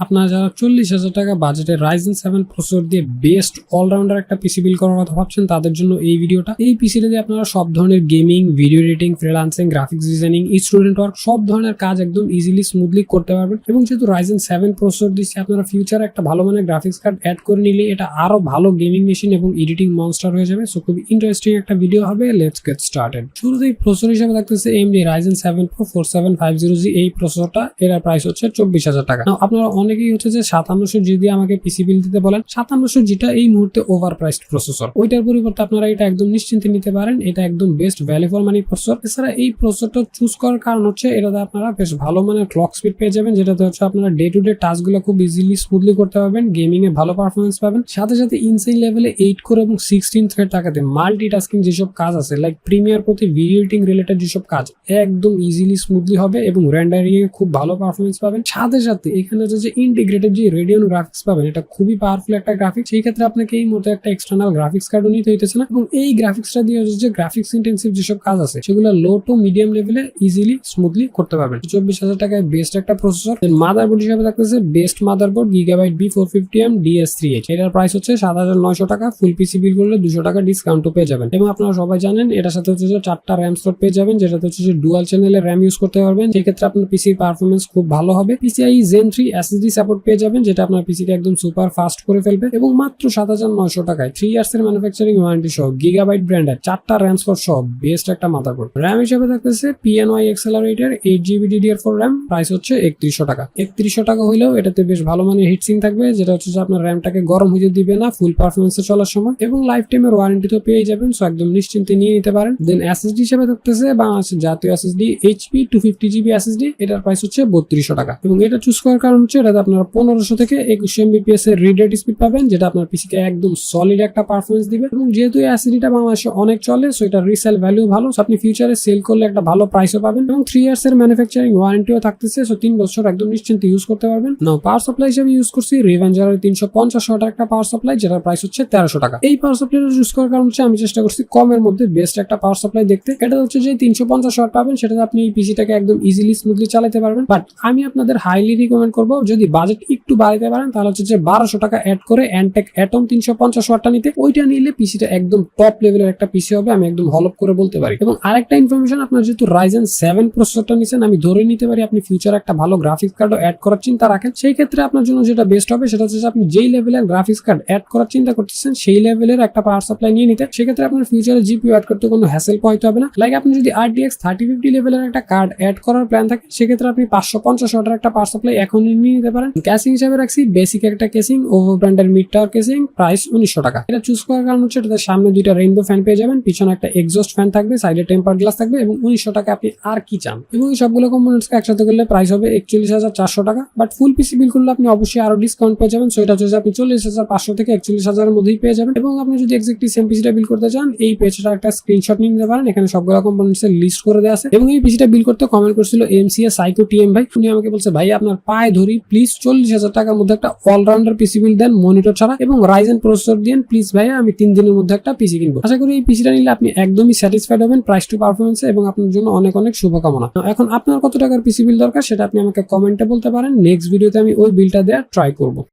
আপনারা যারা 40,000 টাকা বাজেটে Ryzen 7 প্রসেসর দিয়ে বেস্ট অলরাউন্ডার একটা পিসি বিল্ড করার কথা ভাবছেন তাদের জন্য এই ভিডিওটা। এই পিসিটা দিয়ে আপনারা সব ধরনের gaming, video editing, freelancing, graphics designing, student work সব ধরনের কাজ একদম ইজিলি স্মুথলি করতে পারবেন। এবং যেহেতু Ryzen 7 প্রসেসর দিচ্ছে, আপনারা ফিউচারে একটা ভালো মানের গ্রাফিক্স কার্ড অ্যাড করে নিলে এটা আরো ভালো গেমিং মেশিন এবং এডিটিং মনস্টার হয়ে যাবে। সো খুবই ইন্টারেস্টিং একটা ভিডিও হবে। Let's get started. শুরুতেই প্রসেসর হিসেবে থাকতেছে AMD Ryzen 7 Pro 4750G। এই প্রসেসরটা এর প্রাইস হচ্ছে 24,000 টাকা। আপনারা অনেকেই হচ্ছে যে 5700G দিয়ে আমাকে পিসি বিল দিতে বলেন। 5700Gটা এই মুহূর্তে ওভার প্রাইসড প্রসেসর। ওইটার পরিবর্তে আপনারা এটা একদম নিশ্চিন্তে নিতে পারেন। এটা একদম best value for money processor. এছাড়া এই প্রসেসরটা চুজ করার কারণ হচ্ছে এটাতে আপনারা বেশ ভালো মানের ক্লক স্পিড পেয়ে যাবেন, যেটাতে হচ্ছে আপনারা ডে টু ডে টাস্কগুলো খুব ইজিলি স্মুথলি করতে পারবেন। গেমিং এ ভালো পারফরমেন্স পাবেন। সাথে সাথে ইনসেইন লেভেলে 8 কোর এবং 16 থ্রেড থাকাতে মাল্টিটাস্কিং যেসব কাজ আছে লাইক প্রিমিয়ার প্রতি ভিডিও এডিটিং রিলেটেড যেসব কাজ একদম ইজিলি স্মুথলি হবে এবং রেন্ডারিং এ খুব ভালো পারফরমেন্স পাবেন। সাথে সাথে এখানে যে ইন্টিগ্রেটেড যে রেডিয়ন গ্রাফিক্স পাবেন, এটা খুবই পাওয়ারফুল একটা গ্রাফিক্স। সেই ক্ষেত্রে আপনাকে এই মতো একটা এক্সটার্নাল গ্রাফিক্স কার্ডও নিতে হইতেছে না এবং এই গ্রাফিক্সটা দিয়ে যে গ্রাফিক্স ইন্টেন্সিভ যেসব কাজ আছে সেগুলো লো টু মিডিয়াম লেভেলে ইজিলি স্মুথলি করতে পারবেন। 24,000 টাকায় বেস্ট একটা প্রসেসর। মাদারবোর্ড হিসেবে থাকতেছে best motherboard Gigabyte B450M DS3H। এটার প্রাইস হচ্ছে 7,900 টাকা। ফুল পিসি বিল করলে 200 টাকা ডিসকাউন্ট পেয়ে যাবেন। এবং আপনারা সবাই জানেন এটার সাথে হচ্ছে যে 4টা র্যাম স্লট পেয়ে যাবেন, যেটাতে হচ্ছে যে ডুয়াল চ্যানেলের র্যাম ইউজ করতে পারবেন। সেই ক্ষেত্রে আপনার পিসির পারফরমেন্স খুব ভালো হবে। PCIe Gen 3 SSD সাপোর্ট পেয়ে যাবেন, যেটা আপনার পিসিকে একদম সুপার ফাস্ট করে ফেলবে। এবং মাত্র 7,900 টাকায় 3 ইয়ার্স এর ম্যানুফ্যাকচারিং ওয়ারেন্টি সহ Gigabyte ব্র্যান্ডের 4টা র্যাম স্লট সহ বেস্ট একটা মাদারবোর্ড। র্যাম হিসেবে থাকতেছে PNY Accelerator 8GB DDR4 RAM. Price হচ্ছে 3100 টাকা। 3100 টাকা হইলেও এটাতে বেশ ভালো মানের হিটসিং থাকবে, যেটা হচ্ছে যে আপনার র্যামটাকে গরম হয়ে দিবে না ফুল পারফরমেন্সে চলার সময়। এবং লাইফ টাইমের ওয়ারেন্টি তো পেয়ে যাবেন। সো একদম নিশ্চিন্তে নিয়ে নিতে পারেন। দেন SSD হিসেবে থাকতেছে বাংলাদেশের জাতীয় SSD HP 250GB SSD। এটার প্রাইস হচ্ছে 3200 টাকা। এবং এটা চুজ করার কারণ হচ্ছে এটাতে আপনারা 1500 থেকে 2100 MBPS এর রিড রেট স্পিড পাবেন, যেটা আপনার পিসিকে একদম সলিড একটা পারফরমেন্স দিবে। এবং যেহেতু এই SSDটা বাংলাদেশে অনেক চলে, সো এটা রিসেল ভ্যালু ভালো। সো আপনি ফিউচারে সেল করলে একটা ভালো প্রাইসও পাবেন। এবং 3 ইয়ার্স এর ম্যানুফ্যাকচারিং ওয়ারেন্টিও থাকতেছে। সো 3 বছর একদম নিশ্চিন্তে ইউজ করতে পারবেন। নাও পাওয়ার সাপ্লাই হিসেবে ইউজ করছি রিভেঞ্জারের 350 ওয়াটের একটা পাওয়ার সাপ্লাই, যেটার প্রাইস হচ্ছে 1300 টাকা। এই পাওয়ার সাপ্লাইটা ইউজ করার কারণ হচ্ছে আমি চেষ্টা করছি কমের মধ্যে বেস্ট একটা পাওয়ার সাপ্লাই দেখতে। এটা হচ্ছে যে 350 ওয়াট পাবেন, সেটাতে আপনি এই পিসিটাকে একদম ইজিলি স্মুথলি চালাতে পারবেন। বাট আমি আপনাদের হাইলি রিকমেন্ড করবো যদি বাজেট একটু বাড়াতে পারেন তাহলে হচ্ছে যে 1200 টাকা অ্যাড করে Antec Atom 350 ওয়াটটা নিতে। ওইটা নিলে পিসিটা একদম টপ লেভেলের একটা পিসি হবে, আমি একদম হলপ করে বলতে পারি। এবং আরেকটা ইনফরমেশন, আপনার যেহেতু Ryzen 7 প্রসেসরটা নিছেন, আমি ধরে নিতে পারি আপনি ফিউচারে একটা ভালো গ্রাফিক্স কার্ডও অ্যাড করার চিন্তা রাখেন। সেই ক্ষেত্রে আপনার জন্য যেটা বেস্ট হবে সেটা হচ্ছে আপনি যেই লেভেলের গ্রাফিক্স কার্ড অ্যাড করার চিন্তা করতেছেন সেই লেভেলের একটা পাওয়ার সাপ্লাই নিয়ে নিতে। সেক্ষেত্রে আপনার ফিউচারে জিপিইউ অ্যাড করতে কোনো হ্যাসেল পোহাইতে হবে না। লাইক আপনি যদি RTX 3050 লেভেলের একটা কার্ড অ্যাড করার প্ল্যান থাকে, সেক্ষেত্রে আপনি 550 ওয়াটের একটা পাওয়ার সাপ্লাই এখন নিয়ে নিতে পারেন। ক্যাসিং হিসেবে রাখছি বেসিক একটা কেসিং, ওভার ব্র্যান্ডের মিড টাওয়ার কেসিং, প্রাইস 1900 টাকা। এটা চুজ করার কারণ হচ্ছে এটাতে সামনে দুইটা রেইনবো ফ্যান পেয়ে যাবেন, পিছনে একটা এক্সস্ট ফ্যান থাকবে, সাইডে টেম্পার গ্লাস থাকবে এবং 1900 টাকা আপনি আর কি চান। এবং এই সবগুলো কম্পোনেন্টসকে একসাথে করলে প্রাইস হবে 41,400 টাকা। বাট ফুল পিসি বিল করলে আপনি অবশ্যই আরো ডিসকাউন্ট পেয়ে যাবেন। সো এটা হচ্ছে আপনি 40,500 থেকে 41,000 এর মধ্যেই পেয়ে যাবেন। এবং আপনি যদি এক্স্যাক্টলি সেম পিসিটা বিল করতে চান, এই পেজটা একটা স্ক্রিনশট নিয়ে নিতে পারেন। এখানে সবগুলো কম্পোনেন্টস এর লিস্ট করে দেওয়া আছে। এবং এই পিসিটা বিল করতে কমেন্ট করছিল MCA সাইকো TM ভাই। উনি আমাকে বলছে ভাই আপনার পায়ে ধরি প্লিজ 40,000 টাকার মধ্যে একটা অলরাউন্ডার পিসি বিল দেন, মনিটর ছাড়া এবং Ryzen প্রসেসর দেন প্লিজ ভাইয়া, আমি 3 দিনের মধ্যে একটা পিসি কিনবো। আশা করি এই পিসিটা নিলে আপনি একদমই স্যাটিসফাইড হবেন প্রাইস টু পারফরমেন্সে এবং আপনার জন্য অনেক অনেক শুভকামনা। এখন আপনার কত টাকার পিসি বিল দরকার সেটা আপনি আমাকে কমেন্টে বলতে পারেন। নেক্সট ভিডিওতে আমি ওই বিলটা দেওয়ার ট্রাই করবো।